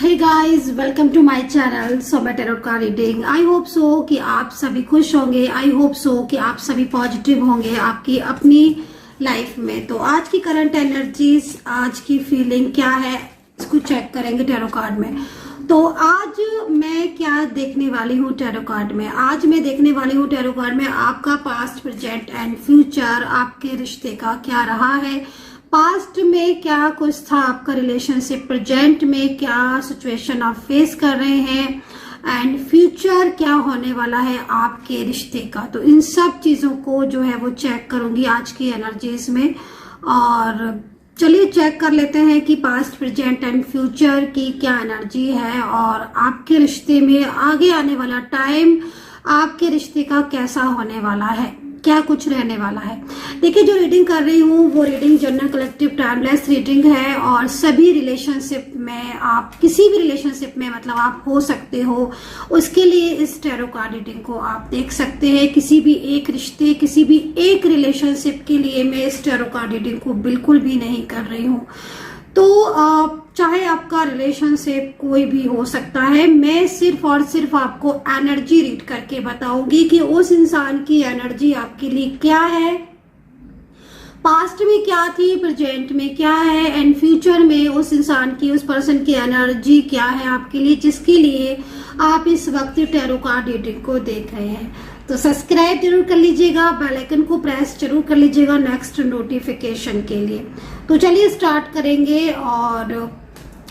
Hey guys, welcome to my channel Soma tarot का reading. I hope so कि आप सभी खुश होंगे। आई होप सो कि आप सभी पॉजिटिव होंगे आपकी अपनी लाइफ में। तो आज की करंट एनर्जीज, आज की फीलिंग क्या है, इसको चेक करेंगे टैरो कार्ड में। तो आज मैं क्या देखने वाली हूँ टैरो कार्ड में? आज मैं देखने वाली हूँ टैरो कार्ड में आपका पास्ट, प्रेजेंट एंड फ्यूचर, आपके रिश्ते का क्या रहा है। पास्ट में क्या कुछ था आपका रिलेशनशिप, प्रेजेंट में क्या सिचुएशन आप फेस कर रहे हैं एंड फ्यूचर क्या होने वाला है आपके रिश्ते का। तो इन सब चीजों को जो है वो चेक करूंगी आज की एनर्जीज में। और चलिए चेक कर लेते हैं कि पास्ट, प्रेजेंट एंड फ्यूचर की क्या एनर्जी है और आपके रिश्ते में आगे आने वाला टाइम आपके रिश्ते का कैसा होने वाला है, क्या कुछ रहने वाला है। देखिए, जो रीडिंग कर रही हूँ वो reading general, collective, timeless reading है और सभी रिलेशनशिप में, आप किसी भी रिलेशनशिप में मतलब आप हो सकते हो, उसके लिए इस टैरो कार्ड रीडिंग को आप देख सकते हैं। किसी भी एक रिश्ते, किसी भी एक रिलेशनशिप के लिए मैं इस टैरो कार्ड रीडिंग को बिल्कुल भी नहीं कर रही हूँ। तो चाहे आपका रिलेशनशिप कोई भी हो सकता है, मैं सिर्फ और सिर्फ आपको एनर्जी रीड करके बताऊंगी कि उस इंसान की एनर्जी आपके लिए क्या है, पास्ट में क्या थी, प्रेजेंट में क्या है एंड फ्यूचर में उस इंसान की, उस पर्सन की एनर्जी क्या है आपके लिए, जिसके लिए आप इस वक्त टैरो कार्ड रीडिंग को देख रहे हैं। तो सब्सक्राइब जरूर कर लीजिएगा, बेल आइकन को प्रेस जरूर कर लीजिएगा नेक्स्ट नोटिफिकेशन के लिए। तो चलिए स्टार्ट करेंगे और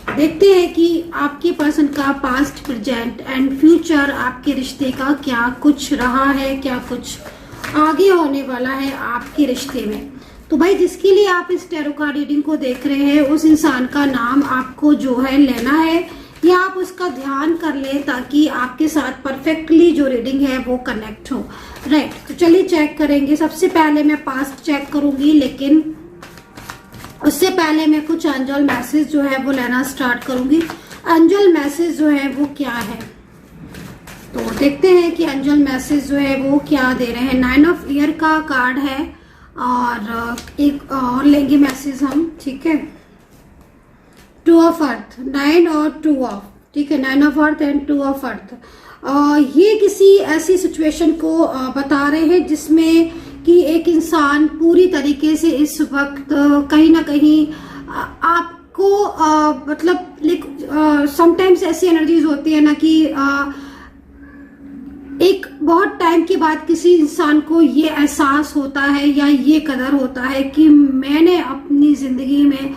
देखते हैं कि आपके पर्सन का पास्ट, प्रेजेंट एंड फ्यूचर, आपके रिश्ते का क्या कुछ रहा है, क्या कुछ आगे होने वाला है आपके रिश्ते में। तो भाई, जिसके लिए आप इस टैरो कार्ड रीडिंग को देख रहे हैं उस इंसान का नाम आपको जो है लेना है या आप उसका ध्यान कर लें ताकि आपके साथ परफेक्टली जो रीडिंग है वो कनेक्ट हो। राइट, तो चलिए चेक करेंगे। सबसे पहले मैं पास्ट चेक करूंगी, लेकिन उससे पहले मैं कुछ एंजल मैसेज जो है वो लेना स्टार्ट करूंगी। एंजल मैसेज जो है वो क्या है, तो देखते हैं कि एंजल मैसेज जो है वो क्या दे रहे हैं। 9 ऑफ ईयर का कार्ड है और एक और लेंगे मैसेज हम, ठीक है। 2 ऑफ अर्थ, 9 और 2 ऑफ, ठीक है, 9 of earth and 2 of earth. ये किसी ऐसी सिचुएशन को बता रहे हैं जिसमें कि एक इंसान पूरी तरीके से इस वक्त कहीं ना कहीं आपको मतलब समटाइम्स ऐसी एनर्जीज होती है ना कि एक बहुत टाइम के बाद किसी इंसान को ये एहसास होता है या ये कदर होता है कि मैंने अपनी जिंदगी में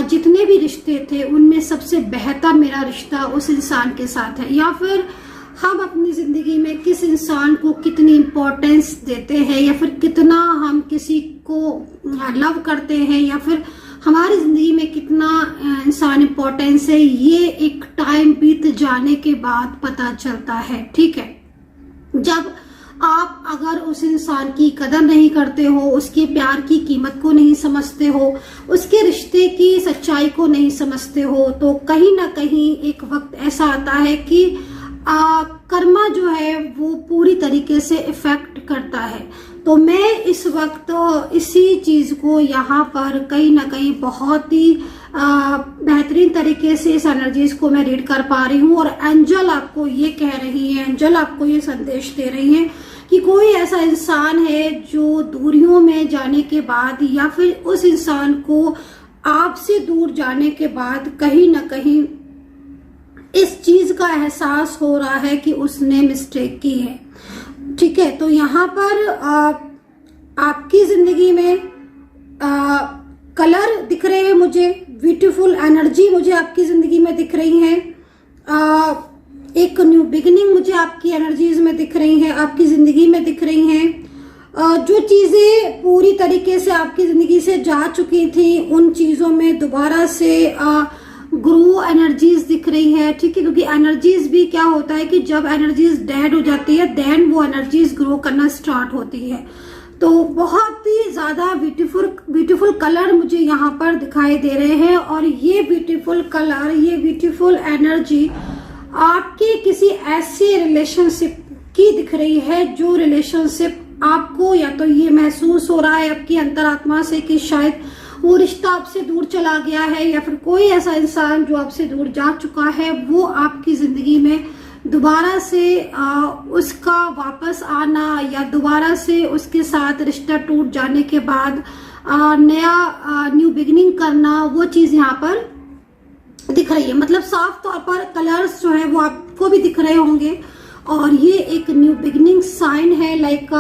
जितने भी रिश्ते थे उनमें सबसे बेहतर मेरा रिश्ता उस इंसान के साथ है, या फिर हम अपनी जिंदगी में किस इंसान को कितनी इम्पोर्टेंस देते हैं या फिर कितना हम किसी को लव करते हैं या फिर हमारी जिंदगी में कितना इंसान इम्पोर्टेंस है, ये एक टाइम बीत जाने के बाद पता चलता है। ठीक है, जब आप अगर उस इंसान की कदर नहीं करते हो, उसके प्यार की कीमत को नहीं समझते हो, उसके रिश्ते की सच्चाई को नहीं समझते हो, तो कहीं ना कहीं एक वक्त ऐसा आता है कि कर्मा जो है वो पूरी तरीके से इफेक्ट करता है। तो मैं इस वक्त इसी चीज को यहाँ पर कहीं ना कहीं बहुत ही बेहतरीन तरीके से इस एनर्जीज को मैं रीड कर पा रही हूँ और एंजल आपको ये कह रही है, एंजल आपको ये संदेश दे रही है कि कोई ऐसा इंसान है जो दूरियों में जाने के बाद या फिर उस इंसान को आपसे दूर जाने के बाद कहीं ना कहीं इस चीज का एहसास हो रहा है कि उसने मिस्टेक की है। ठीक है, तो यहाँ पर आपकी जिंदगी में कलर दिख रहे हैं मुझे, ब्यूटीफुल एनर्जी मुझे आपकी जिंदगी में दिख रही है, एक न्यू बिगिनिंग मुझे आपकी एनर्जीज में दिख रही है, आपकी जिंदगी में दिख रही हैं। जो चीजें पूरी तरीके से आपकी जिंदगी से जा चुकी थी उन चीजों में दोबारा से ग्रो एनर्जीज दिख रही है। ठीक है, क्योंकि एनर्जीज भी क्या होता है कि जब एनर्जीज डेड हो जाती है देन वो एनर्जीज ग्रो करना स्टार्ट होती है। तो बहुत ही ज्यादा ब्यूटीफुल कलर मुझे यहाँ पर दिखाई दे रहे हैं और ये ब्यूटीफुल कलर, ये ब्यूटीफुल एनर्जी आपके किसी ऐसे रिलेशनशिप की दिख रही है जो रिलेशनशिप आपको या तो ये महसूस हो रहा है आपकी अंतरात्मा से कि शायद वो रिश्ता आपसे दूर चला गया है, या फिर कोई ऐसा इंसान जो आपसे दूर जा चुका है वो आपकी जिंदगी में दोबारा से उसका वापस आना या दोबारा से उसके साथ रिश्ता टूट जाने के बाद नया न्यू बिगिनिंग करना, वो चीज यहाँ पर दिख रही है। मतलब साफ तौर पर कलर्स जो है वो आपको भी दिख रहे होंगे और ये एक न्यू बिगिनिंग साइन है। लाइक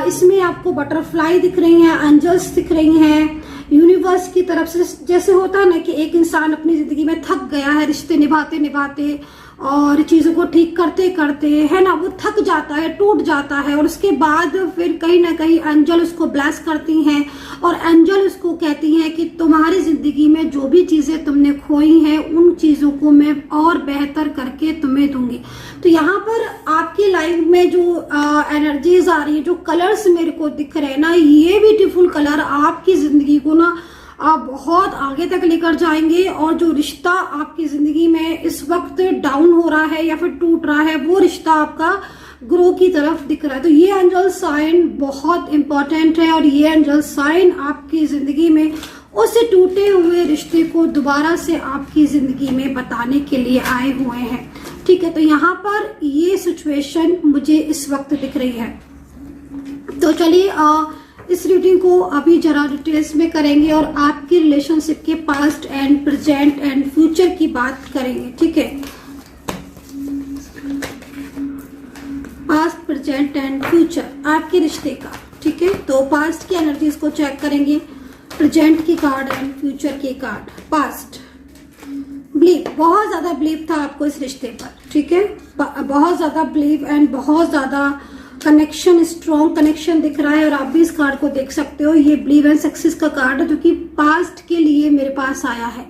इसमें आपको बटरफ्लाई दिख रही हैं, एंजल्स दिख रही हैं, यूनिवर्स की तरफ से। जैसे होता है ना कि एक इंसान अपनी जिंदगी में थक गया है रिश्ते निभाते निभाते और चीजों को ठीक करते करते, है ना, वो थक जाता है, टूट जाता है, और उसके बाद फिर कहीं ना कहीं एंजल उसको ब्लेस करती हैं और एंजल उसको कहती हैं कि तुम्हारी जिंदगी में जो भी चीजें तुमने खोई हैं उन चीजों को मैं और बेहतर करके तुम्हें दूंगी। तो यहाँ पर आपकी लाइफ में जो एनर्जीज आ रही है, जो कलर्स मेरे को दिख रहे हैं ना, ये ब्यूटीफुल कलर आपकी जिंदगी को ना आप बहुत आगे तक लेकर जाएंगे। और जो रिश्ता आपकी जिंदगी में इस वक्त डाउन हो रहा है या फिर टूट रहा है, वो रिश्ता आपका ग्रो की तरफ दिख रहा है। तो ये एंजल साइन बहुत इंपॉर्टेंट है और ये एंजल साइन आपकी जिंदगी में उस टूटे हुए रिश्ते को दोबारा से आपकी जिंदगी में बताने के लिए आए हुए हैं। ठीक है, तो यहाँ पर ये सिचुएशन मुझे इस वक्त दिख रही है। तो चलिए इस रीडिंग को अभी जरा डिटेल्स में करेंगे और आपकी रिलेशनशिप के past and present and future की बात करेंगे। ठीक है, पास्ट प्रेजेंट एंड फ्यूचर आपके रिश्ते का। ठीक है, तो पास्ट की एनर्जीज को चेक करेंगे, प्रेजेंट की कार्ड एंड फ्यूचर की कार्ड। पास्ट बिलीव, बहुत ज्यादा बिलीव था आपको इस रिश्ते पर। ठीक है, बहुत ज्यादा बिलीव एंड बहुत ज्यादा कनेक्शन, स्ट्रॉन्ग कनेक्शन दिख रहा है। और आप भी इस कार्ड को देख सकते हो, ये बिलीव एंड सक्सेस का कार्ड है जो कि पास्ट के लिए मेरे पास आया है।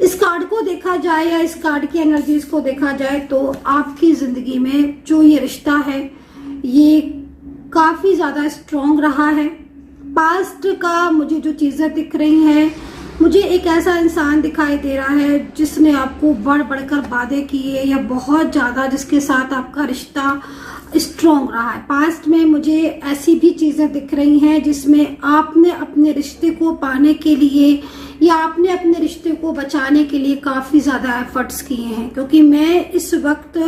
इस कार्ड को देखा जाए या इस कार्ड की एनर्जीज को देखा जाए तो आपकी जिंदगी में जो ये रिश्ता है ये काफी ज्यादा स्ट्रॉन्ग रहा है। पास्ट का मुझे जो चीजें दिख रही हैं, मुझे एक ऐसा इंसान दिखाई दे रहा है जिसने आपको बढ़ बढ़कर वादे किए या बहुत ज्यादा जिसके साथ आपका रिश्ता स्ट्रॉन्ग रहा है। पास्ट में मुझे ऐसी भी चीजें दिख रही हैं जिसमें आपने अपने रिश्ते को पाने के लिए या आपने अपने रिश्ते को बचाने के लिए काफी ज्यादा एफर्ट्स किए हैं। क्योंकि मैं इस वक्त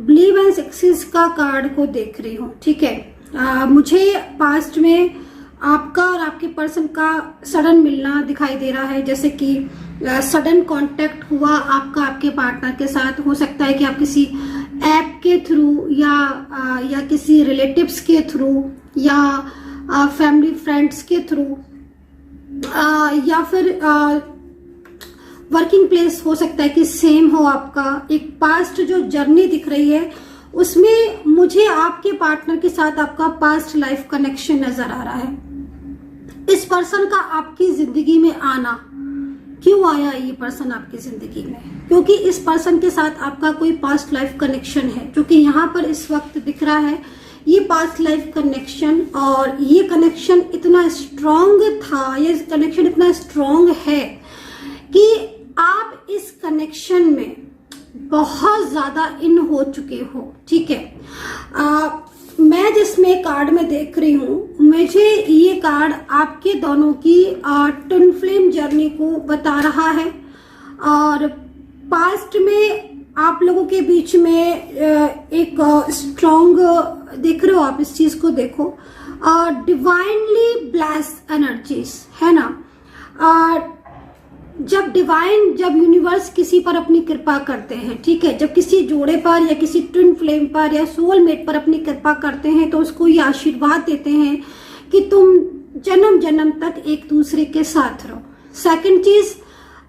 बिलीव एंड सक्सेस का कार्ड को देख रही हूँ। ठीक है, मुझे पास्ट में आपका और आपके पर्सन का सडन मिलना दिखाई दे रहा है। जैसे कि सडन कांटेक्ट हुआ आपका आपके पार्टनर के साथ। हो सकता है कि आप किसी ऐप के थ्रू या किसी रिलेटिव्स के थ्रू या फैमिली फ्रेंड्स के थ्रू या फिर वर्किंग प्लेस हो सकता है कि सेम हो आपका। एक पास्ट जो जर्नी दिख रही है उसमें मुझे आपके पार्टनर के साथ आपका पास्ट लाइफ कनेक्शन नजर आ रहा है। इस पर्सन का आपकी जिंदगी में आना, क्यों आया ये पर्सन आपकी जिंदगी में? क्योंकि इस पर्सन के साथ आपका कोई पास्ट लाइफ कनेक्शन है जो कि यहाँ पर इस वक्त दिख रहा है। ये पास्ट लाइफ कनेक्शन, और ये कनेक्शन इतना स्ट्रॉन्ग था, ये कनेक्शन इतना स्ट्रॉन्ग है कि आप इस कनेक्शन में बहुत ज्यादा इन हो चुके हो। ठीक है, मैं जिसमें कार्ड में देख रही हूँ, मुझे ये कार्ड आपके दोनों की ट्विन फ्लेम जर्नी को बता रहा है। और पास्ट में आप लोगों के बीच में एक स्ट्रॉन्ग देख रहे हो, आप इस चीज को देखो, डिवाइनली ब्लेस्ड एनर्जीज, है ना। जब यूनिवर्स किसी पर अपनी कृपा करते हैं, ठीक है, जब किसी जोड़े पर या किसी ट्विन फ्लेम पर या सोलमेट पर अपनी कृपा करते हैं तो उसको ये आशीर्वाद देते हैं कि तुम जन्म जन्म तक एक दूसरे के साथ रहो। सेकंड चीज,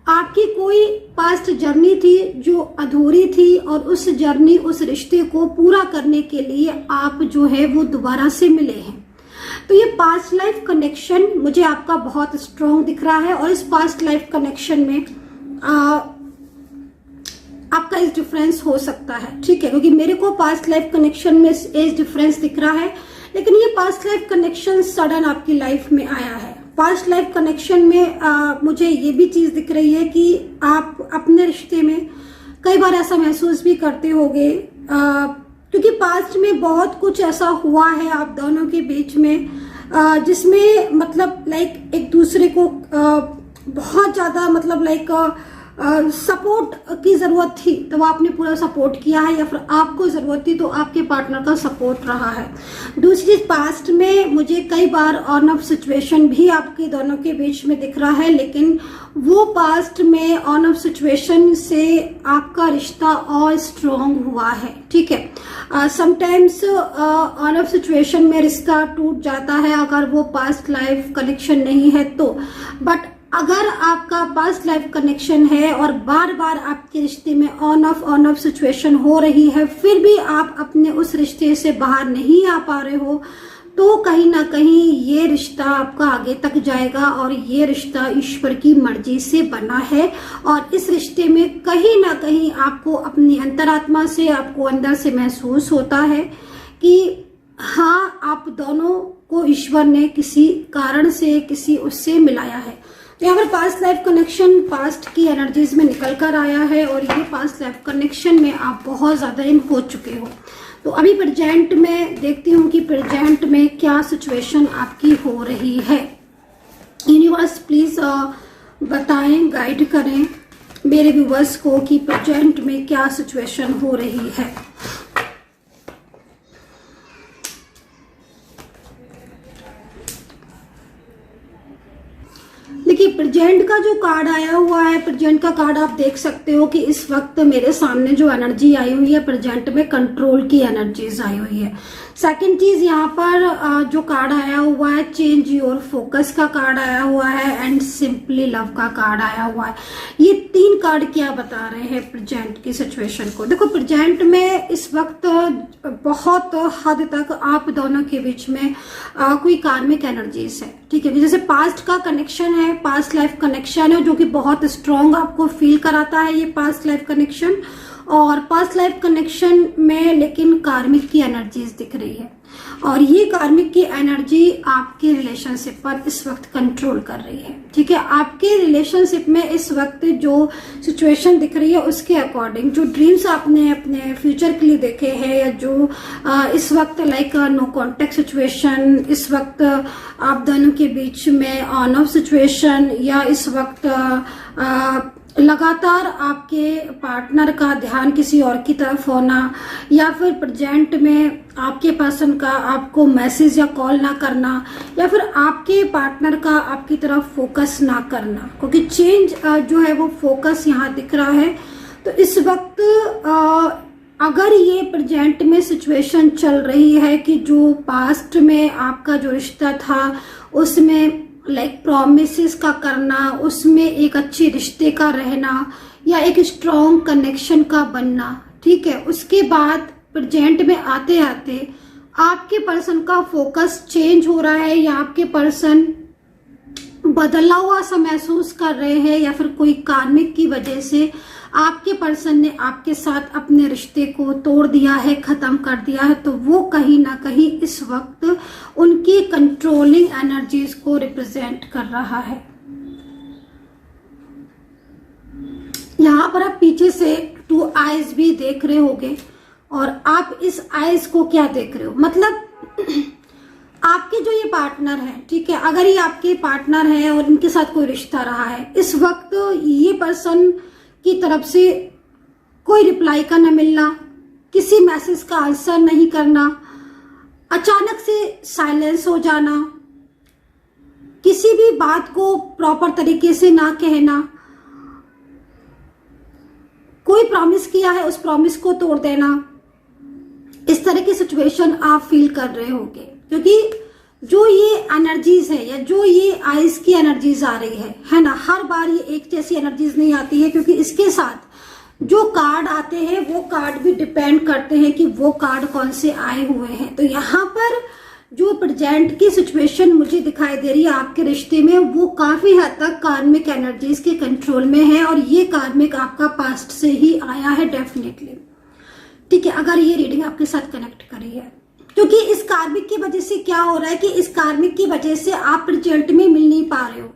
आपकी कोई पास्ट जर्नी थी जो अधूरी थी और उस जर्नी, उस रिश्ते को पूरा करने के लिए आप जो है वो दोबारा से मिले हैं। तो ये पास्ट लाइफ कनेक्शन मुझे आपका बहुत स्ट्रॉन्ग दिख रहा है। और इस पास्ट लाइफ कनेक्शन में आपका एज डिफरेंस हो सकता है। ठीक है, क्योंकि मेरे को पास्ट लाइफ कनेक्शन में एज डिफरेंस दिख रहा है, लेकिन ये पास्ट लाइफ कनेक्शन सडन आपकी लाइफ में आया है। पास्ट लाइफ कनेक्शन में मुझे ये भी चीज दिख रही है कि आप अपने रिश्ते में कई बार ऐसा महसूस भी करते होंगे, क्योंकि पास्ट में बहुत कुछ ऐसा हुआ है आप दोनों के बीच में जिसमें मतलब लाइक एक दूसरे को बहुत ज्यादा मतलब लाइक सपोर्ट की जरूरत थी तो वो आपने पूरा सपोर्ट किया है, या फिर आपको जरूरत थी तो आपके पार्टनर का सपोर्ट रहा है। दूसरी चीज, पास्ट में मुझे कई बार ऑन ऑफ सिचुएशन भी आपके दोनों के बीच में दिख रहा है, लेकिन वो पास्ट में ऑन ऑफ सिचुएशन से आपका रिश्ता और स्ट्रॉन्ग हुआ है। ठीक है, समटाइम्स ऑन ऑफ सिचुएशन में रिश्ता टूट जाता है अगर वो पास्ट लाइफ कनेक्शन नहीं है तो, बट अगर आपका पास्ट लाइफ कनेक्शन है और बार बार आपके रिश्ते में ऑन ऑफ सिचुएशन हो रही है, फिर भी आप अपने उस रिश्ते से बाहर नहीं आ पा रहे हो, तो कहीं ना कहीं ये रिश्ता आपका आगे तक जाएगा और ये रिश्ता ईश्वर की मर्जी से बना है। और इस रिश्ते में कहीं ना कहीं आपको अपनी अंतरात्मा से, आपको अंदर से महसूस होता है कि हाँ, आप दोनों को ईश्वर ने किसी कारण से, किसी उससे मिलाया है। तो यहाँ पर पास्ट लाइफ कनेक्शन पास्ट की एनर्जीज में निकल कर आया है और ये पास्ट लाइफ कनेक्शन में आप बहुत ज्यादा इन हो चुके हो। तो अभी प्रेजेंट में देखती हूँ कि प्रेजेंट में क्या सिचुएशन आपकी हो रही है। यूनिवर्स प्लीज बताएं, गाइड करें मेरे व्यूवर्स को कि प्रेजेंट में क्या सिचुएशन हो रही है। देखिए, प्रेजेंट का जो कार्ड आया हुआ है, प्रेजेंट का कार्ड आप देख सकते हो कि इस वक्त मेरे सामने जो एनर्जी आई हुई है प्रेजेंट में कंट्रोल की एनर्जीज आई हुई है। सेकंड चीज, यहाँ पर जो कार्ड आया हुआ है चेंज योर फोकस का कार्ड आया हुआ है एंड सिंपली लव का कार्ड आया हुआ है। ये तीन कार्ड क्या बता रहे हैं प्रेजेंट की सिचुएशन को। देखो, प्रेजेंट में इस वक्त बहुत हद तक आप दोनों के बीच में कोई कार्मिक एनर्जीज है। ठीक है, जैसे पास्ट का कनेक्शन है, पास्ट लाइफ कनेक्शन है जो कि बहुत स्ट्रॉन्ग आपको फील कराता है ये पास्ट लाइफ कनेक्शन, और पास्ट लाइफ कनेक्शन में लेकिन कार्मिक की एनर्जीज दिख रही है और ये कार्मिक की एनर्जी आपके रिलेशनशिप पर इस वक्त कंट्रोल कर रही है। ठीक है, आपके रिलेशनशिप में इस वक्त जो सिचुएशन दिख रही है उसके अकॉर्डिंग जो ड्रीम्स आपने अपने फ्यूचर के लिए देखे हैं, या जो इस वक्त लाइक नो कॉन्टेक्ट सिचुएशन, इस वक्त आप दोनों के बीच में ऑन ऑफ सिचुएशन, या इस वक्त लगातार आपके पार्टनर का ध्यान किसी और की तरफ होना, या फिर प्रेजेंट में आपके पर्सन का आपको मैसेज या कॉल ना करना, या फिर आपके पार्टनर का आपकी तरफ फोकस ना करना, क्योंकि चेंज जो है वो फोकस यहाँ दिख रहा है। तो इस वक्त अगर ये प्रेजेंट में सिचुएशन चल रही है कि जो पास्ट में आपका जो रिश्ता था उसमें लाइक प्रॉमिसेस का करना, उसमें एक अच्छे रिश्ते का रहना, या एक स्ट्रॉन्ग कनेक्शन का बनना, ठीक है, उसके बाद प्रेजेंट में आते आते आपके पर्सन का फोकस चेंज हो रहा है, या आपके पर्सन बदला हुआ सा महसूस कर रहे हैं, या फिर कोई कार्मिक की वजह से आपके पर्सन ने आपके साथ अपने रिश्ते को तोड़ दिया है, खत्म कर दिया है, तो वो कहीं ना कहीं इस वक्त उनकी कंट्रोलिंग एनर्जीज को रिप्रेजेंट कर रहा है। यहाँ पर आप पीछे से 2 आईज भी देख रहे होगे, और आप इस आईज को क्या देख रहे हो, मतलब आपके जो ये पार्टनर है, ठीक है, अगर ये आपके पार्टनर है और इनके साथ कोई रिश्ता रहा है, इस वक्त ये पर्सन की तरफ से कोई रिप्लाई का न मिलना, किसी मैसेज का आंसर नहीं करना, अचानक से साइलेंस हो जाना, किसी भी बात को प्रॉपर तरीके से ना कहना, कोई प्रॉमिस किया है उस प्रॉमिस को तोड़ देना, इस तरह की सिचुएशन आप फील कर रहे होंगे। क्योंकि जो ये एनर्जीज है, या जो ये आइज की एनर्जीज आ रही है ना, हर बार ये एक जैसी एनर्जीज नहीं आती है, क्योंकि इसके साथ जो कार्ड आते हैं वो कार्ड भी डिपेंड करते हैं कि वो कार्ड कौन से आए हुए हैं। तो यहाँ पर जो प्रेजेंट की सिचुएशन मुझे दिखाई दे रही है आपके रिश्ते में, वो काफी हद तक कार्मिक एनर्जीज के कंट्रोल में है, और ये कार्मिक आपका पास्ट से ही आया है डेफिनेटली। ठीक है, अगर ये रीडिंग आपके साथ कनेक्ट करी है, क्योंकि इस कार्मिक की वजह से क्या हो रहा है कि इस कार्मिक की वजह से आप प्रेजेंट में मिल नहीं पा रहे हो।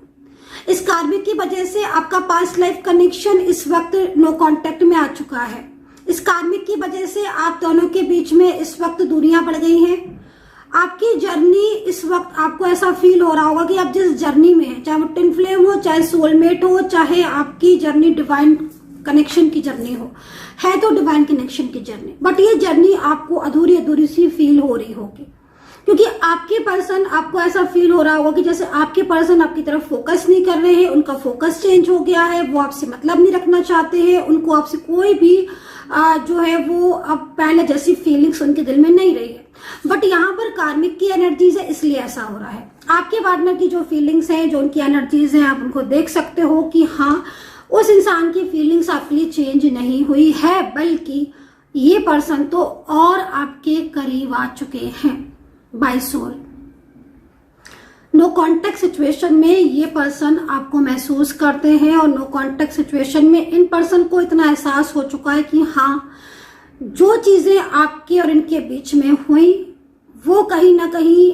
इस कार्मिक की वजह से आपका पास्ट लाइफ कनेक्शन इस वक्त नो कांटेक्ट में आ चुका है। इस कार्मिक की वजह से आप दोनों के बीच में इस वक्त दूरियां बढ़ गई हैं। आपकी जर्नी इस वक्त आपको ऐसा फील हो रहा होगा कि आप जिस जर्नी में हैं, चाहे वो ट्विन फ्लेम हो, चाहे सोलमेट हो, चाहे आपकी जर्नी डिवाइन कनेक्शन की जर्नी हो, है तो डिवाइन कनेक्शन की जर्नी, बट ये जर्नी आपको अधूरी अधूरी सी फील हो रही होगी, क्योंकि आपके पर्सन, आपको ऐसा फील हो रहा होगा कि जैसे आपके पर्सन आपकी तरफ फोकस नहीं कर रहे हैं, उनका फोकस चेंज हो गया है, वो आपसे मतलब नहीं रखना चाहते हैं, उनको आपसे कोई भी जो है वो अब पहले जैसी फीलिंग्स उनके दिल में नहीं रही है। बट यहाँ पर कार्मिक की एनर्जीज है, इसलिए ऐसा हो रहा है। आपके पार्टनर की जो फीलिंग्स हैं, जो उनकी एनर्जीज हैं, आप उनको देख सकते हो कि हाँ, उस इंसान की फीलिंग्स आपके लिए चेंज नहीं हुई है, बल्कि ये पर्सन तो और आपके करीब आ चुके हैं by soul. No contact situation में ये पर्सन आपको महसूस करते हैं, और नो कॉन्टेक्ट सिचुएशन में इन पर्सन को इतना एहसास हो चुका है कि हाँ, जो चीजें आपके और इनके बीच में हुई वो कहीं ना कहीं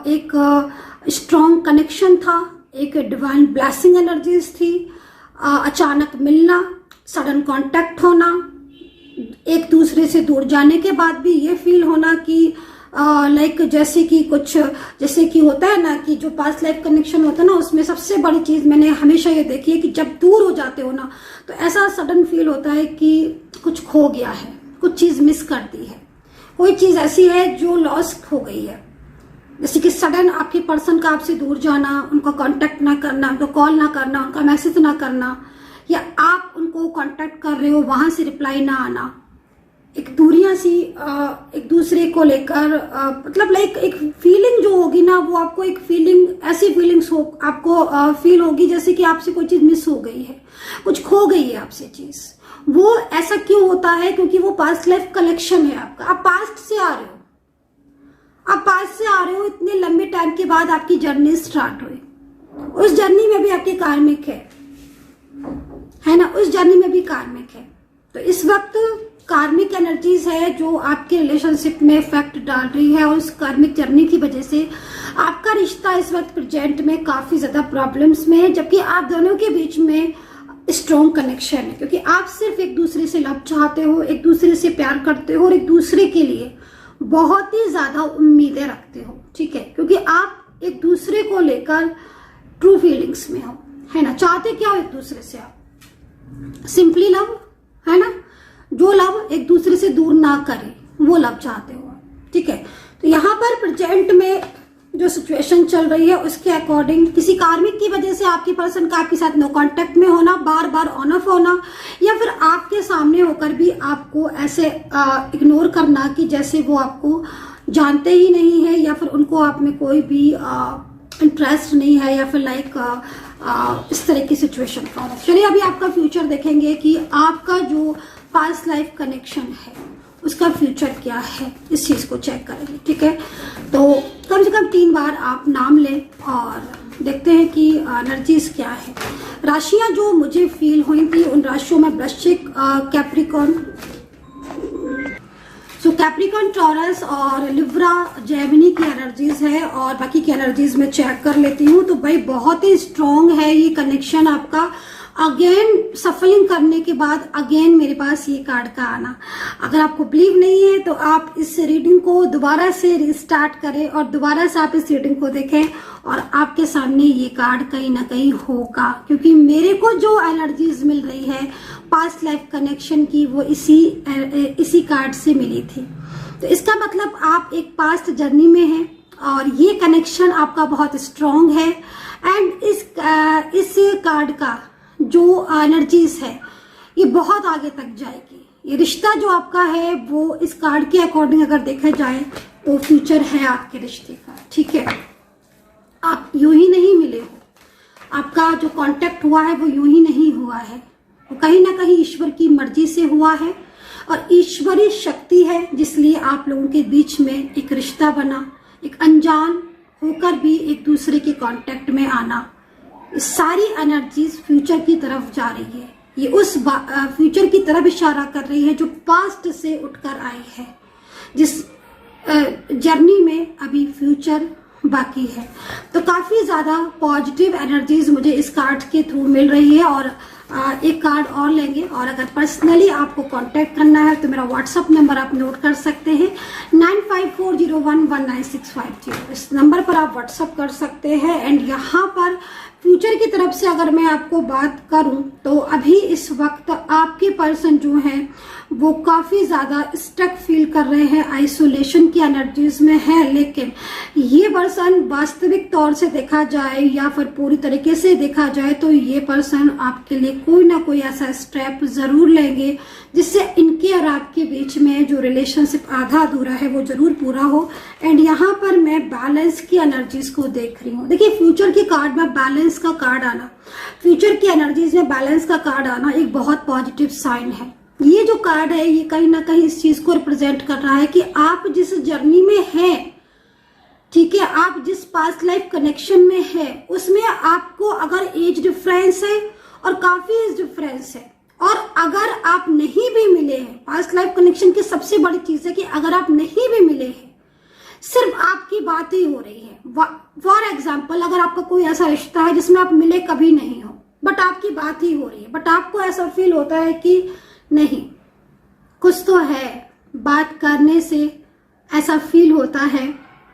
एक स्ट्रॉन्ग कनेक्शन था, एक डिवाइन ब्लेसिंग एनर्जीज थी, अचानक मिलना, सडन कांटेक्ट होना, एक दूसरे से दूर जाने के बाद भी ये फील होना कि लाइक जैसे कि कुछ, जैसे कि होता है ना कि जो पास्ट लाइफ कनेक्शन होता है ना, उसमें सबसे बड़ी चीज मैंने हमेशा ये देखी है कि जब दूर हो जाते हो ना, तो ऐसा सडन फील होता है कि कुछ खो गया है, कुछ चीज मिस कर दी है, कोई चीज ऐसी है जो लॉस हो गई है। जैसे कि सडन आपके पर्सन का आपसे दूर जाना, उनका कांटेक्ट ना करना, उनको कॉल ना करना, उनका मैसेज ना करना, या आप उनको कांटेक्ट कर रहे हो वहां से रिप्लाई ना आना, एक दूरियां सी एक दूसरे को लेकर, मतलब लाइक एक फीलिंग जो होगी ना, वो आपको एक फीलिंग, ऐसी फीलिंग्स हो आपको फील होगी जैसे कि आपसे कोई चीज मिस हो गई है, कुछ खो गई है आपसे चीज। वो ऐसा क्यों होता है? क्योंकि वो पास्ट लाइफ कलेक्शन है आपका। आप पास्ट से आ रहे हो, आप पास्ट से आ रहे हो, इतने लंबे टाइम के बाद आपकी जर्नी स्टार्ट हुई, उस जर्नी में भी आपके कार्मिक है ना, उस जर्नी में भी कार्मिक है। तो इस वक्त कार्मिक एनर्जीज है जो आपके रिलेशनशिप में इफेक्ट डाल रही है, और उस कार्मिक जर्नी की वजह से आपका रिश्ता इस वक्त प्रेजेंट में काफी ज्यादा प्रॉब्लम्स में है, जबकि आप दोनों के बीच में स्ट्रॉन्ग कनेक्शन है, क्योंकि आप सिर्फ एक दूसरे से लव चाहते हो, एक दूसरे से प्यार करते हो, और एक दूसरे के लिए बहुत ही ज्यादा उम्मीदें रखते हो, ठीक है, क्योंकि आप एक दूसरे को लेकर ट्रू फीलिंग्स में हो, है ना। चाहते क्या हो एक दूसरे से? आप सिंपली लव, है ना, जो लव एक दूसरे से दूर ना करे, वो लव चाहते हो, ठीक है। तो यहाँ पर प्रेजेंट में जो सिचुएशन चल रही है उसके अकॉर्डिंग किसी कार्मिक की वजह से आपके पर्सन का आपके साथ नो कांटेक्ट में होना, बार बार ऑन ऑफ होना, या फिर आपके सामने होकर भी आपको ऐसे इग्नोर करना कि जैसे वो आपको जानते ही नहीं है, या फिर उनको आप में कोई भी इंटरेस्ट नहीं है, या फिर लाइक इस तरह की सिचुएशन का होना। चलिए अभी आपका फ्यूचर देखेंगे कि आपका जो पास्ट लाइफ कनेक्शन है उसका फ्यूचर क्या है, इस चीज को चेक करेंगे, ठीक है। तो कम से कम 3 बार आप नाम लें और देखते हैं कि एनर्जीज क्या है। राशियां जो मुझे फील हुई थी, उन राशियों में वृश्चिक, कैप्रिकॉर्न, सो कैप्रिकॉर्न, टॉरस और लिब्रा, जेमिनी की एनर्जीज है, और बाकी की एनर्जीज में चेक कर लेती हूँ। तो भाई बहुत ही स्ट्रॉन्ग है ये कनेक्शन आपका। अगेन सफलिंग करने के बाद अगेन मेरे पास ये कार्ड का आना, अगर आपको बिलीव नहीं है तो आप इस रीडिंग को दोबारा से रिस्टार्ट करें और दोबारा से आप इस रीडिंग को देखें, और आपके सामने ये कार्ड कहीं ना कहीं होगा, क्योंकि मेरे को जो एनर्जीज मिल रही है पास्ट लाइफ कनेक्शन की, वो इसी कार्ड से मिली थी। तो इसका मतलब आप एक पास्ट जर्नी में हैं, और ये कनेक्शन आपका बहुत स्ट्रॉन्ग है। एंड इस कार्ड का जो एनर्जीज है ये बहुत आगे तक जाएगी। ये रिश्ता जो आपका है वो इस कार्ड के अकॉर्डिंग अगर देखा जाए तो फ्यूचर है आपके रिश्ते का, ठीक है। आप यूं ही नहीं मिले हो, आपका जो कांटेक्ट हुआ है वो यूं ही नहीं हुआ है, वो कहीं ना कहीं ईश्वर की मर्जी से हुआ है, और ईश्वरीय शक्ति है जिसलिए आप लोगों के बीच में एक रिश्ता बना, एक अनजान होकर भी एक दूसरे के कांटेक्ट में आना। सारी एनर्जीज फ्यूचर की तरफ जा रही है, ये उस फ्यूचर की तरफ इशारा कर रही है जो पास्ट से उठकर आई है, जिस जर्नी में अभी फ्यूचर बाकी है। तो काफी ज्यादा पॉजिटिव एनर्जीज मुझे इस कार्ड के थ्रू मिल रही है। और एक कार्ड और लेंगे, और अगर पर्सनली आपको कांटेक्ट करना है तो मेरा व्हाट्सअप नंबर आप नोट कर सकते हैं, 95 9540119650 इस नंबर पर आप व्हाट्सअप कर सकते हैं। एंड यहाँ पर फ्यूचर की तरफ से अगर मैं आपको बात करूं तो अभी इस वक्त आपके पर्सन जो हैं वो काफी ज्यादा स्टक फील कर रहे हैं, आइसोलेशन की एनर्जीज में है। लेकिन ये पर्सन वास्तविक तौर से देखा जाए या फिर पूरी तरीके से देखा जाए तो ये पर्सन आपके लिए कोई ना कोई ऐसा स्टेप जरूर लेंगे जिससे इनके और आपके बीच में जो रिलेशनशिप आधा अधूरा है वो जरूर पूरा हो। एंड यहाँ पर मैं बैलेंस की एनर्जीज को देख रही हूँ। देखिए फ्यूचर के कार्ड में बैलेंस का कार्ड आना, फ्यूचर की एनर्जीज में बैलेंस का कार्ड आना एक बहुत पॉजिटिव साइन है। ये जो कार्ड है ये कहीं ना कहीं इस चीज को रिप्रेजेंट कर रहा है कि आप जिस जर्नी में हैं, ठीक है, आप जिस पास्ट लाइफ कनेक्शन में है उसमें आपको अगर एज डिफरेंस है और काफी एज डिफरेंस है, और अगर आप नहीं भी मिले हैं, पास्ट लाइफ कनेक्शन की सबसे बड़ी चीज है कि अगर आप नहीं भी मिले हैं, सिर्फ आपकी बात ही हो रही है। फॉर एग्जाम्पल, अगर आपका कोई ऐसा रिश्ता है जिसमें आप मिले कभी नहीं हो बट आपकी बात ही हो रही है, बट आपको ऐसा फील होता है कि नहीं कुछ तो है, बात करने से ऐसा फील होता है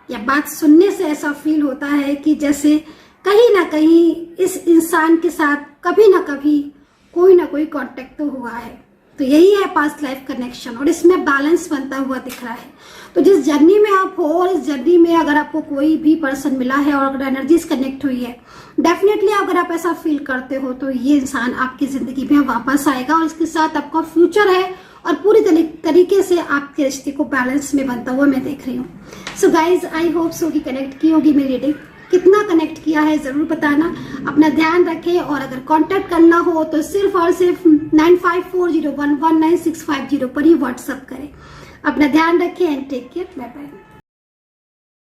या बात सुनने से ऐसा फील होता है कि जैसे कहीं ना कहीं इस इंसान के साथ कभी ना कभी कोई ना कोई कांटेक्ट तो हुआ है। तो यही है पास्ट लाइफ कनेक्शन और इसमें बैलेंस बनता हुआ दिख रहा है। तो जिस जर्नी में आप हो और इस जर्नी में अगर आपको कोई भी पर्सन मिला है और अगर एनर्जीज कनेक्ट हुई है, डेफिनेटली अगर आप ऐसा फील करते हो तो ये इंसान आपकी जिंदगी में वापस आएगा और इसके साथ आपका फ्यूचर है और पूरी तरीके से आपके रिश्ते को बैलेंस में बनता हुआ मैं देख रही हूँ। सो गाइज, आई होप सो कि कनेक्ट की होगी मेरी रीडिंग। कितना कनेक्ट किया है जरूर बताना। अपना ध्यान रखें और अगर कांटेक्ट करना हो तो सिर्फ और सिर्फ 9540119650 पर ही व्हाट्सएप करें। अपना ध्यान रखें and take care. Bye bye.